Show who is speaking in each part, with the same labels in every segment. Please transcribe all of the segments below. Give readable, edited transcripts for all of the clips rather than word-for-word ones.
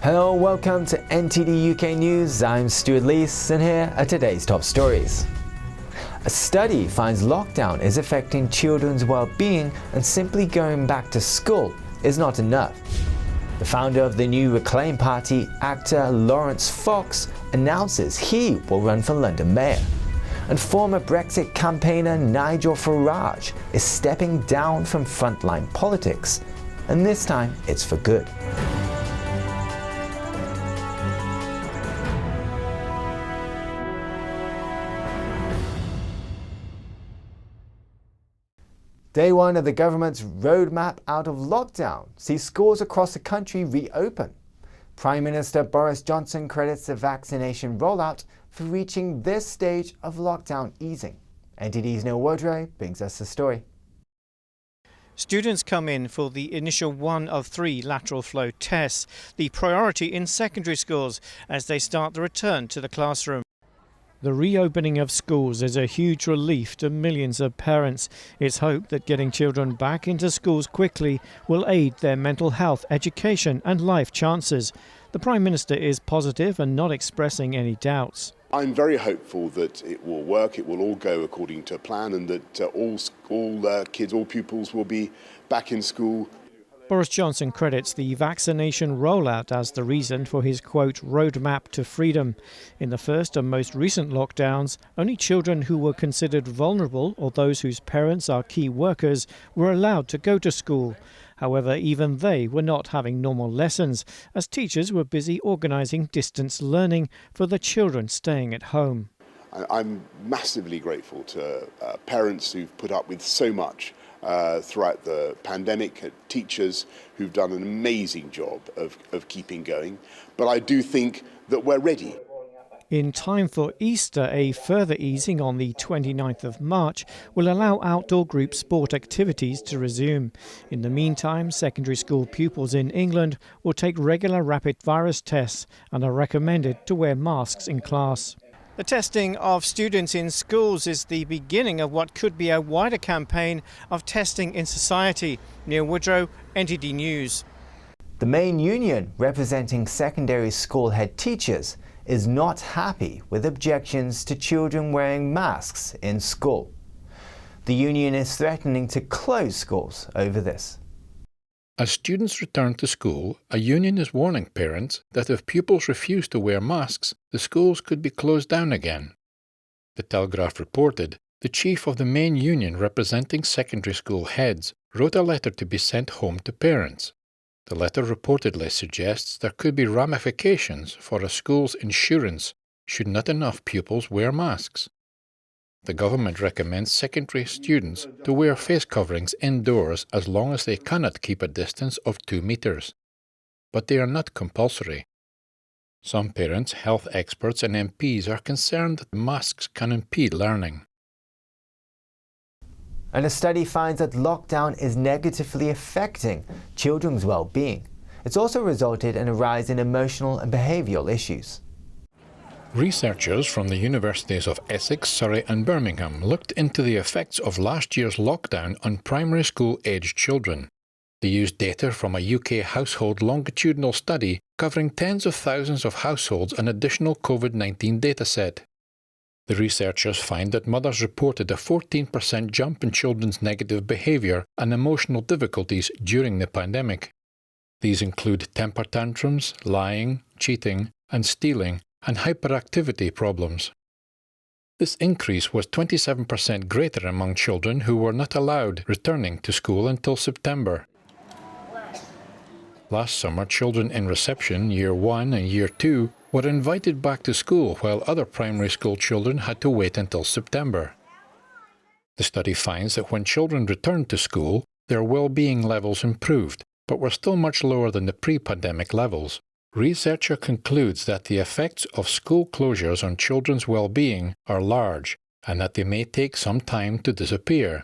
Speaker 1: Hello, welcome to NTD UK News. I'm Stuart Lees, and here are today's top stories. A study finds lockdown is affecting children's well-being, and simply going back to school is not enough. The founder of the new Reclaim Party, actor Laurence Fox, announces he will run for London Mayor. And former Brexit campaigner Nigel Farage is stepping down from frontline politics, and this time it's for good. Day one of the government's roadmap out of lockdown sees schools across the country reopen. Prime Minister Boris Johnson credits the vaccination rollout for reaching this stage of lockdown easing. NTD's Neil Woodray brings us the story.
Speaker 2: Students come in for the initial one of 3 lateral flow tests, the priority in secondary schools as they start the return to the classroom. The reopening of schools is a huge relief to millions of parents. It's hoped that getting children back into schools quickly will aid their mental health, education and life chances. The Prime Minister is positive and not expressing any doubts.
Speaker 3: I'm very hopeful that it will work, it will all go according to plan, and that all kids, all pupils will be back in school.
Speaker 2: Boris Johnson credits the vaccination rollout as the reason for his, quote, roadmap to freedom. In the first and most recent lockdowns, only children who were considered vulnerable or those whose parents are key workers were allowed to go to school. However, even they were not having normal lessons, as teachers were busy organising distance learning for the children staying at home.
Speaker 3: I'm massively grateful to parents who've put up with so much throughout the pandemic, teachers who've done an amazing job of keeping going. But I do think that we're ready.
Speaker 2: In time for Easter, a further easing on the 29th of March will allow outdoor group sport activities to resume. In the meantime, secondary school pupils in England will take regular rapid virus tests and are recommended to wear masks in class. The testing of students in schools is the beginning of what could be a wider campaign of testing in society. Neil Woodrow, NTD News.
Speaker 1: The main union representing secondary school head teachers is not happy with objections to children wearing masks in school. The union is threatening to close schools over this.
Speaker 4: As students return to school, a union is warning parents that if pupils refuse to wear masks, the schools could be closed down again. The Telegraph reported the chief of the main union representing secondary school heads wrote a letter to be sent home to parents. The letter reportedly suggests there could be ramifications for a school's insurance should not enough pupils wear masks. The government recommends secondary students to wear face coverings indoors as long as they cannot keep a distance of 2 meters. But they are not compulsory. Some parents, health experts and MPs are concerned that masks can impede learning.
Speaker 1: And a study finds that lockdown is negatively affecting children's well-being. It's also resulted in a rise in emotional and behavioural issues.
Speaker 4: Researchers from the universities of Essex, Surrey and Birmingham looked into the effects of last year's lockdown on primary school-aged children. They used data from a UK household longitudinal study covering tens of thousands of households and additional COVID-19 dataset. The researchers find that mothers reported a 14% jump in children's negative behaviour and emotional difficulties during the pandemic. These include temper tantrums, lying, cheating and stealing, and hyperactivity problems. This increase was 27% greater among children who were not allowed returning to school until September. Last summer, children in reception, Year 1 and Year 2, were invited back to school while other primary school children had to wait until September. The study finds that when children returned to school, their well-being levels improved, but were still much lower than the pre-pandemic levels. Researcher concludes that the effects of school closures on children's well-being are large and that they may take some time to disappear.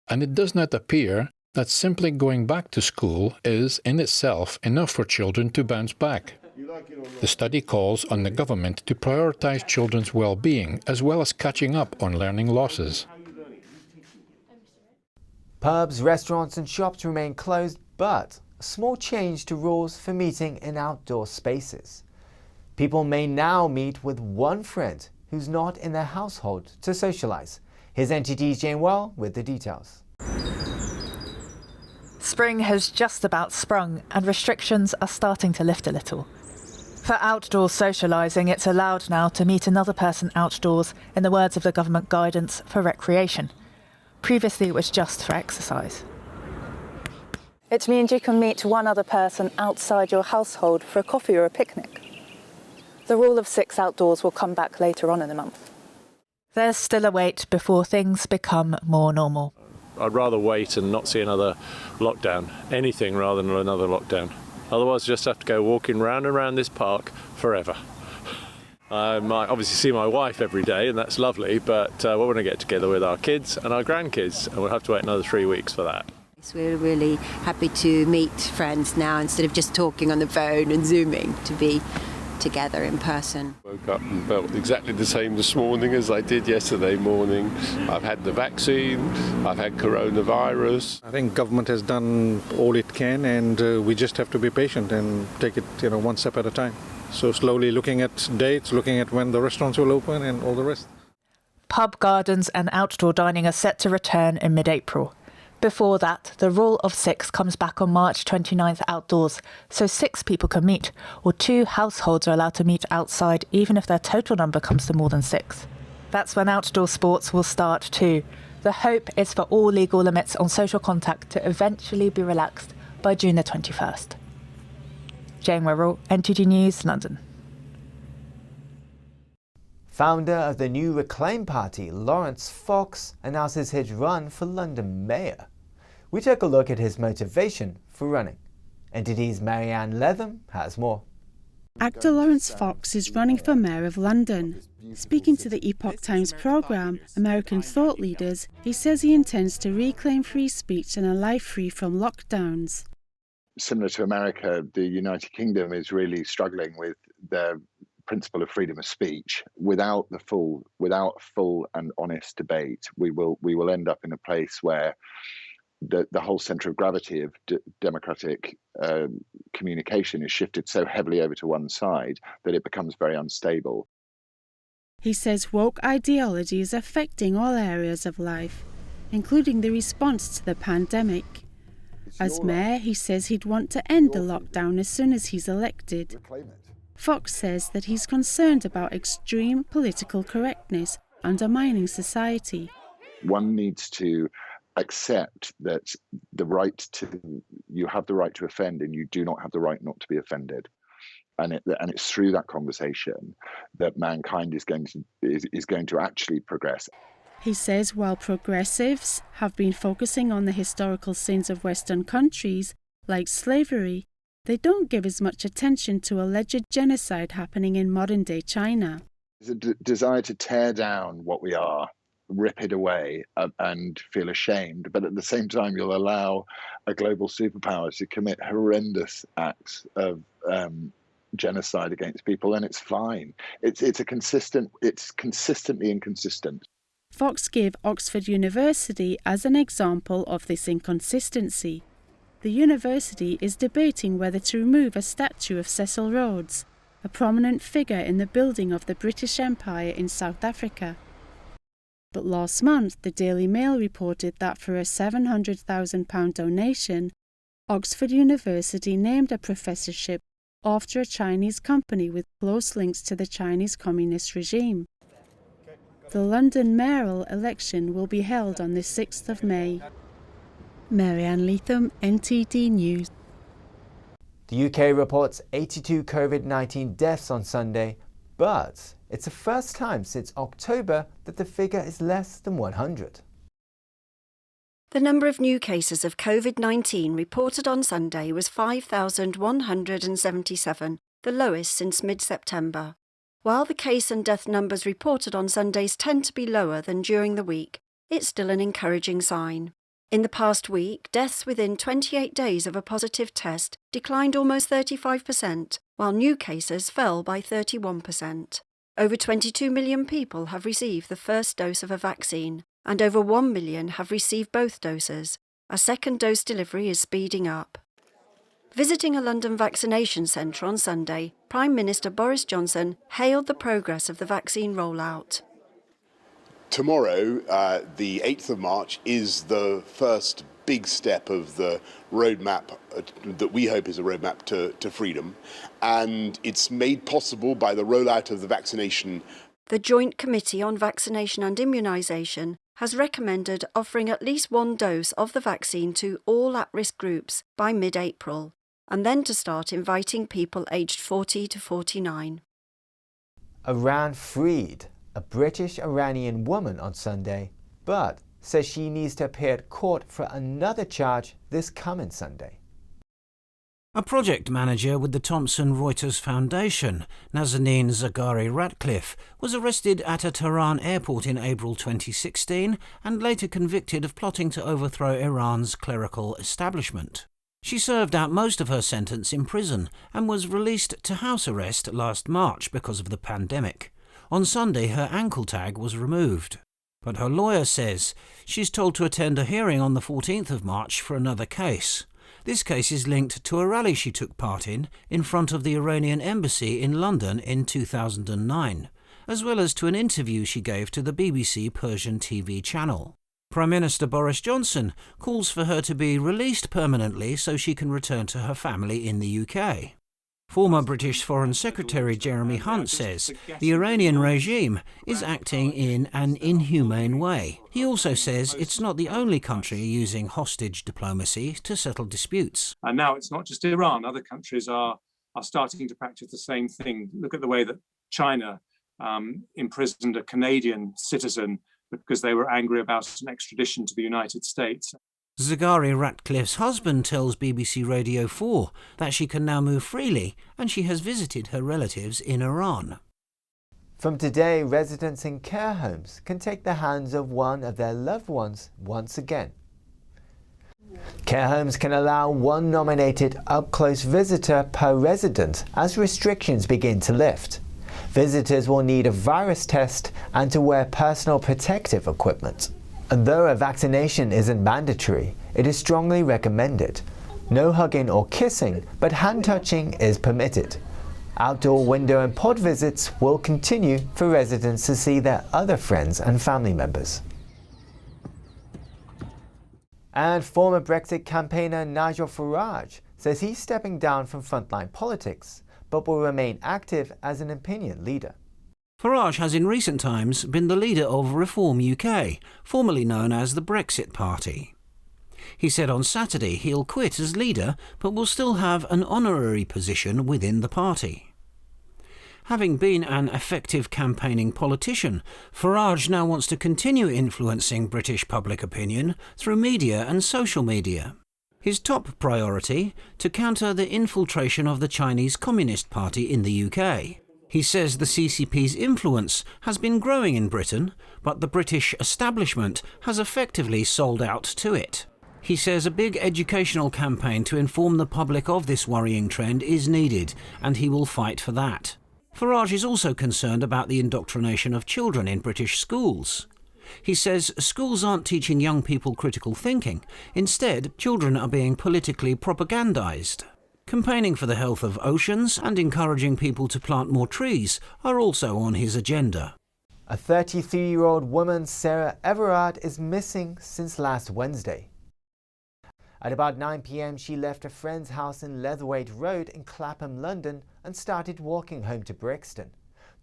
Speaker 4: And it does not appear that simply going back to school is, in itself, enough for children to bounce back. The study calls on the government to prioritise children's well-being as well as catching up on learning losses.
Speaker 1: Pubs, restaurants and shops remain closed, but a small change to rules for meeting in outdoor spaces. People may now meet with one friend who's not in their household to socialise. Here's NTD's Jane Well with the details.
Speaker 5: Spring has just about sprung and restrictions are starting to lift a little. For outdoor socialising, it's allowed now to meet another person outdoors, in the words of the government guidance, for recreation. Previously, it was just for exercise. It means you can meet one other person outside your household for a coffee or a picnic. The rule of 6 outdoors will come back later on in the month. There's still a wait before things become more normal.
Speaker 6: I'd rather wait and not see another lockdown, anything rather than another lockdown. Otherwise, I just have to go walking round and round this park forever. I might obviously see my wife every day, and that's lovely, but we're going to get together with our kids and our grandkids, and we'll have to wait another 3 weeks for that.
Speaker 7: We're really happy to meet friends now instead of just talking on the phone and Zooming, to be together in person.
Speaker 8: Woke up and felt exactly the same this morning as I did yesterday morning. I've had the vaccine, I've had coronavirus.
Speaker 9: I think government has done all it can, and we just have to be patient and take it, one step at a time. So slowly looking at dates, looking at when the restaurants will open and all the rest.
Speaker 5: Pub gardens and outdoor dining are set to return in mid-April. Before that, the rule of 6 comes back on March 29th outdoors, so 6 people can meet, or 2 households are allowed to meet outside even if their total number comes to more than 6. That's when outdoor sports will start too. The hope is for all legal limits on social contact to eventually be relaxed by June the 21st. Jane Werrell, NTD News, London.
Speaker 1: Founder of the new Reclaim Party, Laurence Fox, announces his run for London Mayor. We took a look at his motivation for running. NTD's Marianne Letham has more.
Speaker 10: Actor Laurence Fox is running for Mayor of London. Speaking to the Epoch Times programme, American Thought Leaders, he says he intends to reclaim free speech and a life free from lockdowns.
Speaker 11: Similar to America, the United Kingdom is really struggling with their principle of freedom of speech. Without full and honest debate, we will end up in a place where the whole centre of gravity of democratic communication is shifted so heavily over to one side that it becomes very unstable.
Speaker 10: He says woke ideology is affecting all areas of life, including the response to the pandemic. As mayor, he says he'd want to end the lockdown as soon as he's elected. Fox says that he's concerned about extreme political correctness undermining society.
Speaker 11: One needs to accept that you have the right to offend and you do not have the right not to be offended. And it's through that conversation that mankind is going to actually progress.
Speaker 10: He says while progressives have been focusing on the historical sins of Western countries, like slavery, they don't give as much attention to alleged genocide happening in modern-day China.
Speaker 11: There's a desire to tear down what we are, rip it away and feel ashamed, but at the same time you'll allow a global superpower to commit horrendous acts of genocide against people, and it's fine. It's consistently inconsistent.
Speaker 10: Fox gave Oxford University as an example of this inconsistency. The university is debating whether to remove a statue of Cecil Rhodes, a prominent figure in the building of the British Empire in South Africa. But last month, the Daily Mail reported that for a £700,000 donation, Oxford University named a professorship after a Chinese company with close links to the Chinese communist regime. The London mayoral election will be held on the 6th of May. Marianne Letham, NTD News.
Speaker 1: The UK reports 82 COVID-19 deaths on Sunday, but it's the first time since October that the figure is less than 100.
Speaker 12: The number of new cases of COVID-19 reported on Sunday was 5,177, the lowest since mid-September. While the case and death numbers reported on Sundays tend to be lower than during the week, it's still an encouraging sign. In the past week, deaths within 28 days of a positive test declined almost 35%, while new cases fell by 31%. Over 22 million people have received the first dose of a vaccine, and over 1 million have received both doses. A second dose delivery is speeding up. Visiting a London vaccination centre on Sunday, Prime Minister Boris Johnson hailed the progress of the vaccine rollout.
Speaker 3: Tomorrow, the 8th of March, is the first big step of the roadmap that we hope is a roadmap to freedom, and it's made possible by the rollout of the vaccination.
Speaker 12: The Joint Committee on Vaccination and Immunisation has recommended offering at least one dose of the vaccine to all at-risk groups by mid-April, and then to start inviting people aged 40 to 49.
Speaker 1: Iran freed a British Iranian woman on Sunday, but says she needs to appear at court for another charge this coming Sunday.
Speaker 13: A project manager with the Thomson Reuters Foundation, Nazanin Zaghari-Ratcliffe, was arrested at a Tehran airport in April 2016 and later convicted of plotting to overthrow Iran's clerical establishment. She served out most of her sentence in prison and was released to house arrest last March because of the pandemic. On Sunday, her ankle tag was removed. But her lawyer says she's told to attend a hearing on the 14th of March for another case. This case is linked to a rally she took part in front of the Iranian embassy in London in 2009, as well as to an interview she gave to the BBC Persian TV channel. Prime Minister Boris Johnson calls for her to be released permanently so she can return to her family in the UK. Former British Foreign Secretary Jeremy Hunt says the Iranian regime is acting in an inhumane way. He also says it's not the only country using hostage diplomacy to settle disputes.
Speaker 14: And now it's not just Iran. Other countries are starting to practice the same thing. Look at the way that China imprisoned a Canadian citizen because they were angry about an extradition to the United States.
Speaker 13: Zaghari-Ratcliffe's husband tells BBC Radio 4 that she can now move freely and she has visited her relatives in Iran.
Speaker 1: From today, residents in care homes can take the hands of one of their loved ones once again. Care homes can allow one nominated up-close visitor per resident as restrictions begin to lift. Visitors will need a virus test and to wear personal protective equipment. And though a vaccination isn't mandatory, it is strongly recommended. No hugging or kissing, but hand touching is permitted. Outdoor window and pod visits will continue for residents to see their other friends and family members. And former Brexit campaigner Nigel Farage says he's stepping down from frontline politics, but will remain active as an opinion leader.
Speaker 13: Farage has in recent times been the leader of Reform UK, formerly known as the Brexit Party. He said on Saturday he'll quit as leader, but will still have an honorary position within the party. Having been an effective campaigning politician, Farage now wants to continue influencing British public opinion through media and social media. His top priority, to counter the infiltration of the Chinese Communist Party in the UK. He says the CCP's influence has been growing in Britain, but the British establishment has effectively sold out to it. He says a big educational campaign to inform the public of this worrying trend is needed, and he will fight for that. Farage is also concerned about the indoctrination of children in British schools. He says schools aren't teaching young people critical thinking. Instead, children are being politically propagandized. Campaigning for the health of oceans and encouraging people to plant more trees are also on his agenda.
Speaker 1: A 33-year-old woman, Sarah Everard, is missing since last Wednesday. At about 9 p.m, she left a friend's house in Leatherwaite Road in Clapham, London, and started walking home to Brixton.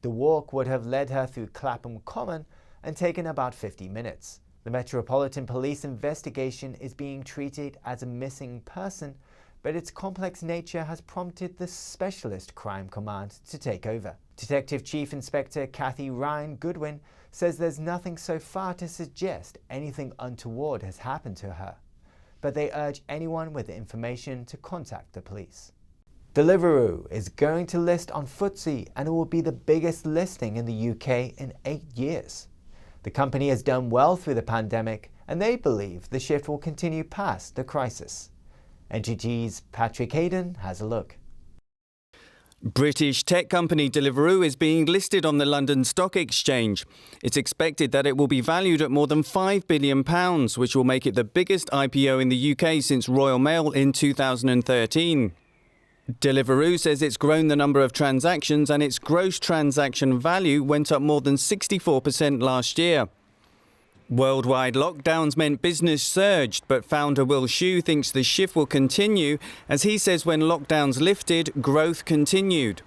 Speaker 1: The walk would have led her through Clapham Common and taken about 50 minutes. The Metropolitan Police investigation is being treated as a missing person, but its complex nature has prompted the Specialist Crime Command to take over. Detective Chief Inspector Kathy Ryan Goodwin says there's nothing so far to suggest anything untoward has happened to her, but they urge anyone with information to contact the police. Deliveroo is going to list on FTSE, and it will be the biggest listing in the UK in 8 years. The company has done well through the pandemic, and they believe the shift will continue past the crisis. NTD's Patrick Hayden has a look.
Speaker 15: British tech company Deliveroo is being listed on the London Stock Exchange. It's expected that it will be valued at more than £5 billion, which will make it the biggest IPO in the UK since Royal Mail in 2013. Deliveroo says it's grown the number of transactions and its gross transaction value went up more than 64% last year. Worldwide lockdowns meant business surged, but founder Will Shu thinks the shift will continue, as he says when lockdowns lifted, growth continued.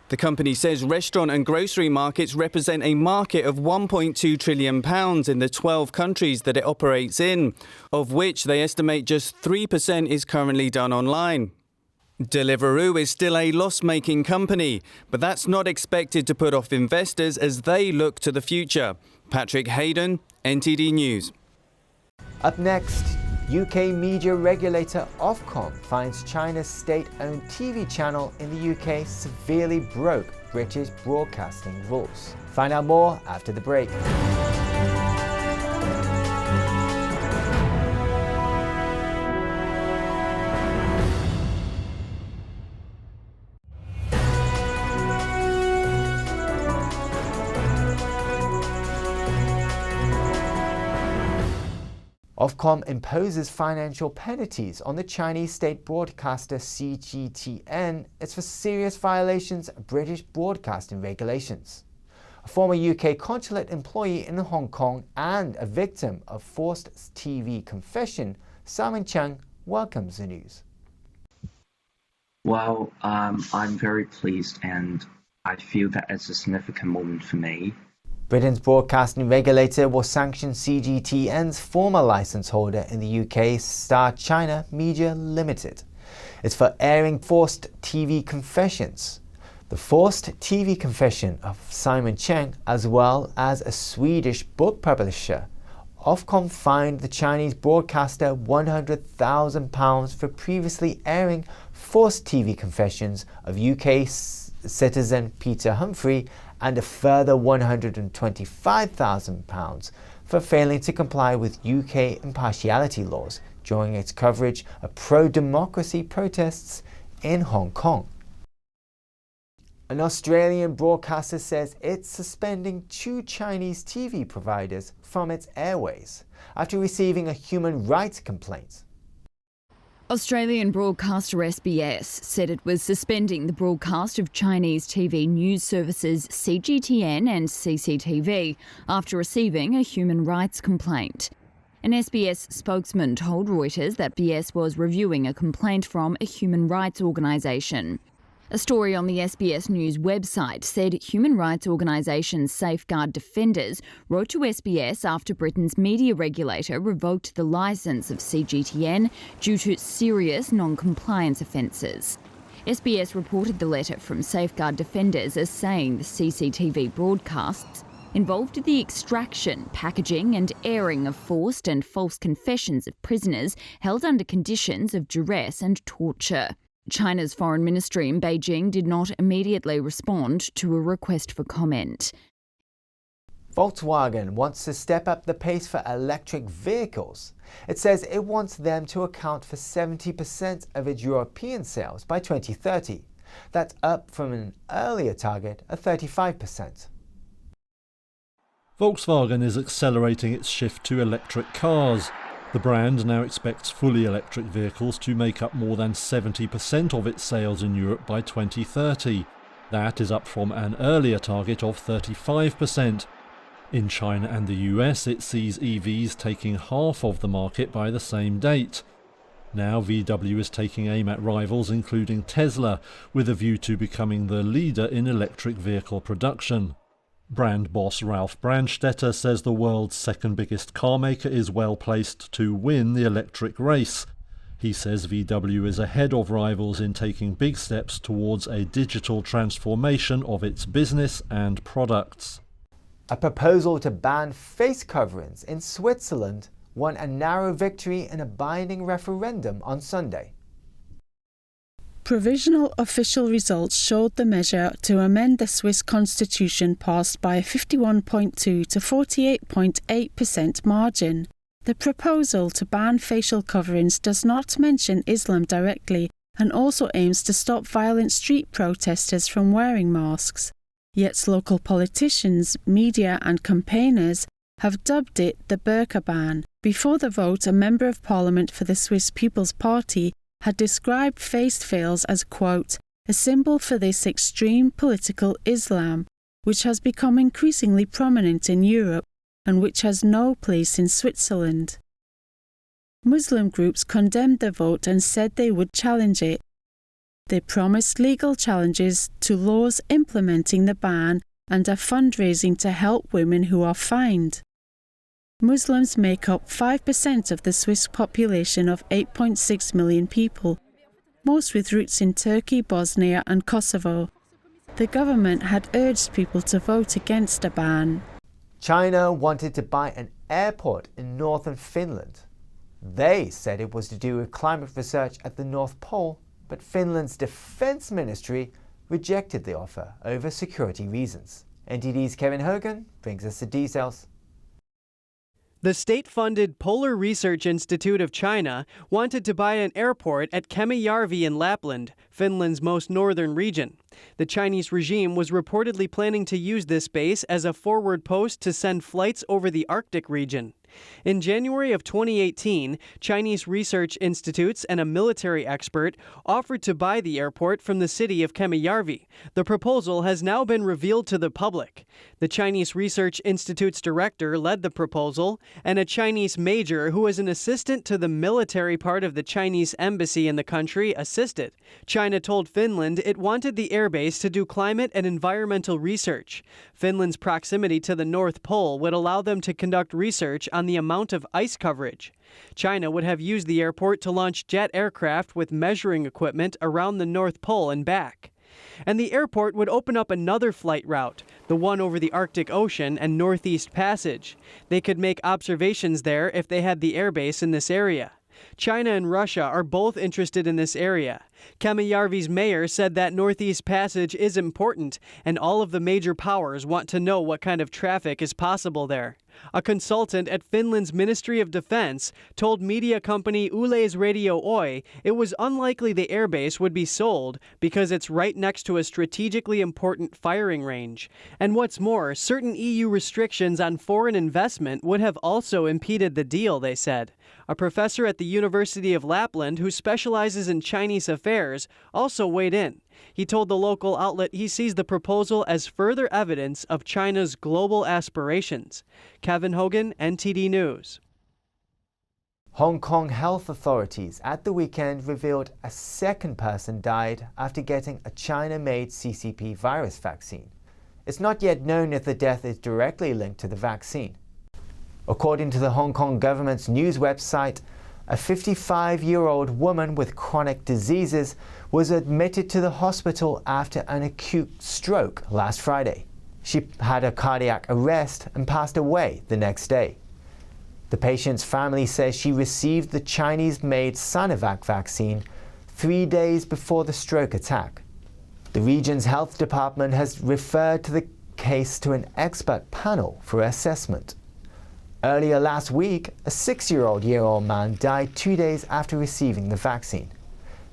Speaker 15: The company says restaurant and grocery markets represent a market of £1.2 trillion in the 12 countries that it operates in, of which they estimate just 3% is currently done online. Deliveroo is still a loss-making company, but that's not expected to put off investors as they look to the future. Patrick Hayden, NTD News.
Speaker 1: Up next, UK media regulator Ofcom finds China's state-owned TV channel in the UK severely broke British broadcasting rules. Find out more after the break. Ofcom imposes financial penalties on the Chinese state broadcaster CGTN. It's for serious violations of British broadcasting regulations. A former UK consulate employee in Hong Kong and a victim of forced TV confession, Simon Chung welcomes the news.
Speaker 16: Well, I'm very pleased and I feel that it's a significant moment for me.
Speaker 1: Britain's broadcasting regulator will sanction CGTN's former licence holder in the UK, Star China Media Limited. It's for airing forced TV confessions. The forced TV confession of Simon Cheng, as well as a Swedish book publisher. Ofcom fined the Chinese broadcaster £100,000 for previously airing forced TV confessions of UK citizen Peter Humphrey and a further £125,000 for failing to comply with UK impartiality laws during its coverage of pro-democracy protests in Hong Kong. An Australian broadcaster says it's suspending 2 Chinese TV providers from its airways after receiving a human rights complaint.
Speaker 17: Australian broadcaster SBS said it was suspending the broadcast of Chinese TV news services CGTN and CCTV after receiving a human rights complaint. An SBS spokesman told Reuters that SBS was reviewing a complaint from a human rights organisation. A story on the SBS News website said human rights organisation Safeguard Defenders wrote to SBS after Britain's media regulator revoked the licence of CGTN due to serious non-compliance offences. SBS reported the letter from Safeguard Defenders as saying the CCTV broadcasts involved the extraction, packaging and airing of forced and false confessions of prisoners held under conditions of duress and torture. China's foreign ministry in Beijing did not immediately respond to a request for comment.
Speaker 1: Volkswagen wants to step up the pace for electric vehicles. It says it wants them to account for 70% of its European sales by 2030. That's up from an earlier target of 35%.
Speaker 18: Volkswagen is accelerating its shift to electric cars. The brand now expects fully electric vehicles to make up more than 70% of its sales in Europe by 2030. That is up from an earlier target of 35%. In China and the US, it sees EVs taking half of the market by the same date. Now VW is taking aim at rivals including Tesla, with a view to becoming the leader in electric vehicle production. Brand boss Ralph Brandstetter says the world's second biggest car maker is well placed to win the electric race. He says VW is ahead of rivals in taking big steps towards a digital transformation of its business and products.
Speaker 1: A proposal to ban face coverings in Switzerland won a narrow victory in a binding referendum on Sunday.
Speaker 10: Provisional official results showed the measure to amend the Swiss constitution passed by a 51.2 to 48.8% margin. The proposal to ban facial coverings does not mention Islam directly and also aims to stop violent street protesters from wearing masks. Yet local politicians, media and campaigners have dubbed it the burqa ban. Before the vote, a member of parliament for the Swiss People's Party had described face veils as, quote, a symbol for this extreme political Islam, which has become increasingly prominent in Europe and which has no place in Switzerland. Muslim groups condemned the vote and said they would challenge it. They promised legal challenges to laws implementing the ban and are fundraising to help women who are fined. Muslims make up 5% of the Swiss population of 8.6 million people, most with roots in Turkey, Bosnia and Kosovo. The government had urged people to vote against a ban.
Speaker 1: China wanted to buy an airport in northern Finland. They said it was to do with climate research at the North Pole, but Finland's defense ministry rejected the offer over security reasons. NTD's Kevin Hogan brings us the details.
Speaker 19: The state-funded Polar Research Institute of China wanted to buy an airport at Kemijärvi in Lapland, Finland's most northern region. The Chinese regime was reportedly planning to use this base as a forward post to send flights over the Arctic region. In January of 2018, Chinese research institutes and a military expert offered to buy the airport from the city of Kemijärvi. The proposal has now been revealed to the public. The Chinese Research Institute's director led the proposal, and a Chinese major who was an assistant to the military part of the Chinese embassy in the country assisted. China told Finland it wanted the airbase to do climate and environmental research. Finland's proximity to the North Pole would allow them to conduct research on the amount of ice coverage. China would have used the airport to launch jet aircraft with measuring equipment around the North Pole and back. And the airport would open up another flight route, the one over the Arctic Ocean and Northeast Passage. They could make observations there if they had the airbase in this area. China and Russia are both interested in this area. Kemijärvi's mayor said that Northeast Passage is important, and all of the major powers want to know what kind of traffic is possible there. A consultant at Finland's Ministry of Defense told media company Yleisradio Oy it was unlikely the airbase would be sold because it's right next to a strategically important firing range. And what's more, certain EU restrictions on foreign investment would have also impeded the deal, they said. A professor at the University of Lapland who specializes in Chinese affairs also weighed in. He told the local outlet he sees the proposal as further evidence of China's global aspirations. Kevin Hogan, NTD News.
Speaker 1: Hong Kong health authorities at the weekend revealed a second person died after getting a China-made CCP virus vaccine. It's not yet known if the death is directly linked to the vaccine. According to the Hong Kong government's news website, a 55-year-old woman with chronic diseases was admitted to the hospital after an acute stroke last Friday. She had a cardiac arrest and passed away the next day. The patient's family says she received the Chinese-made Sinovac vaccine 3 days before the stroke attack. The region's health department has referred to the case to an expert panel for assessment. Earlier last week, a 6-year-old man died 2 days after receiving the vaccine.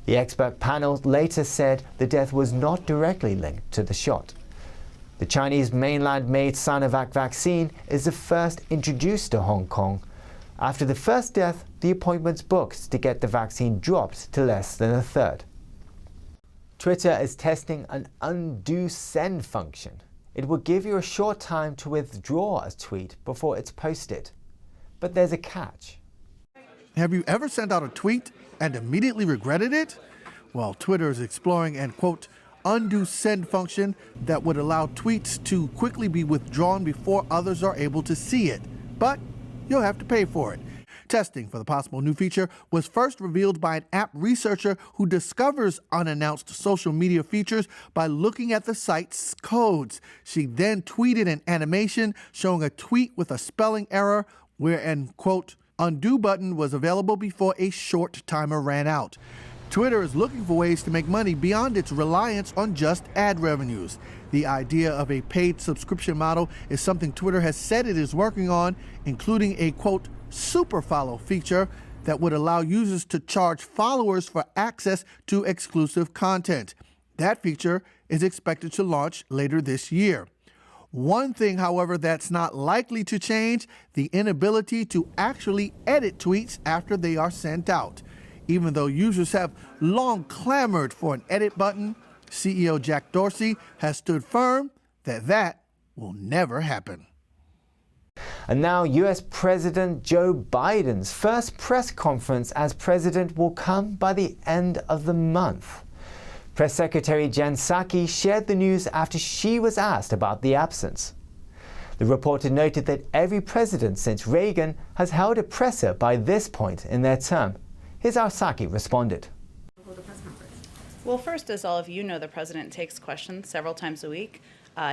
Speaker 1: The expert panel later said the death was not directly linked to the shot. The Chinese mainland-made Sinovac vaccine is the first introduced to Hong Kong. After the first death, the appointments booked to get the vaccine dropped to less than a third. Twitter is testing an undo send function. It will give you a short time to withdraw a tweet before it's posted. But there's a catch.
Speaker 20: Have you ever sent out a tweet and immediately regretted it? Well, Twitter is exploring an, quote, undo send function that would allow tweets to quickly be withdrawn before others are able to see it. But you'll have to pay for it. Testing for the possible new feature was first revealed by an app researcher who discovers unannounced social media features by looking at the site's codes. She then tweeted an animation showing a tweet with a spelling error where an, quote, undo button was available before a short timer ran out. Twitter is looking for ways to make money beyond its reliance on just ad revenues. The idea of a paid subscription model is something Twitter has said it is working on, including a, quote, super follow feature that would allow users to charge followers for access to exclusive content. That feature is expected to launch later this year. One thing, however, that's not likely to change, the inability to actually edit tweets after they are sent out. Even though users have long clamored for an edit button, CEO Jack Dorsey has stood firm that that will never happen.
Speaker 1: And now US President Joe Biden's first press conference as president will come by the end of the month. Press Secretary Jen Psaki shared the news after she was asked about the absence. The reporter noted that every president since Reagan has held a presser by this point in their term. Here's how Psaki responded.
Speaker 21: Well, first, as all of you know, the president takes questions several times a week.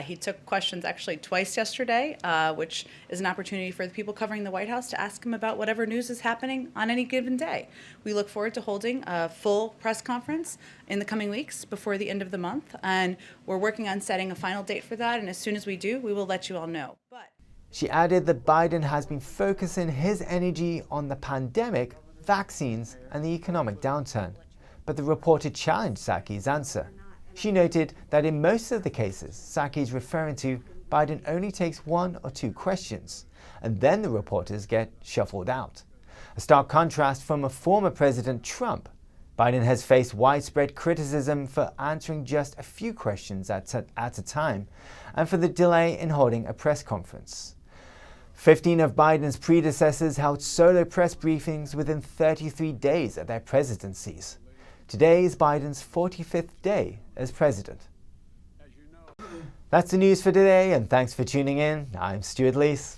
Speaker 21: He took questions actually twice yesterday, which is an opportunity for the people covering the White House to ask him about whatever news is happening on any given day. We look forward to holding a full press conference in the coming weeks before the end of the month, and we're working on setting a final date for that, and as soon as we do, we will let you all know.
Speaker 1: She added that Biden has been focusing his energy on the pandemic, vaccines, and the economic downturn. But the reporter challenged Psaki's answer. She noted that in most of the cases Psaki is referring to, Biden only takes 1 or 2 questions, and then the reporters get shuffled out. A stark contrast from a former President Trump. Biden has faced widespread criticism for answering just a few questions at a time, and for the delay in holding a press conference. 15 of Biden's predecessors held solo press briefings within 33 days of their presidencies. Today is Biden's 45th day as president. That's the news for today, and thanks for tuning in. I'm Stuart Leese.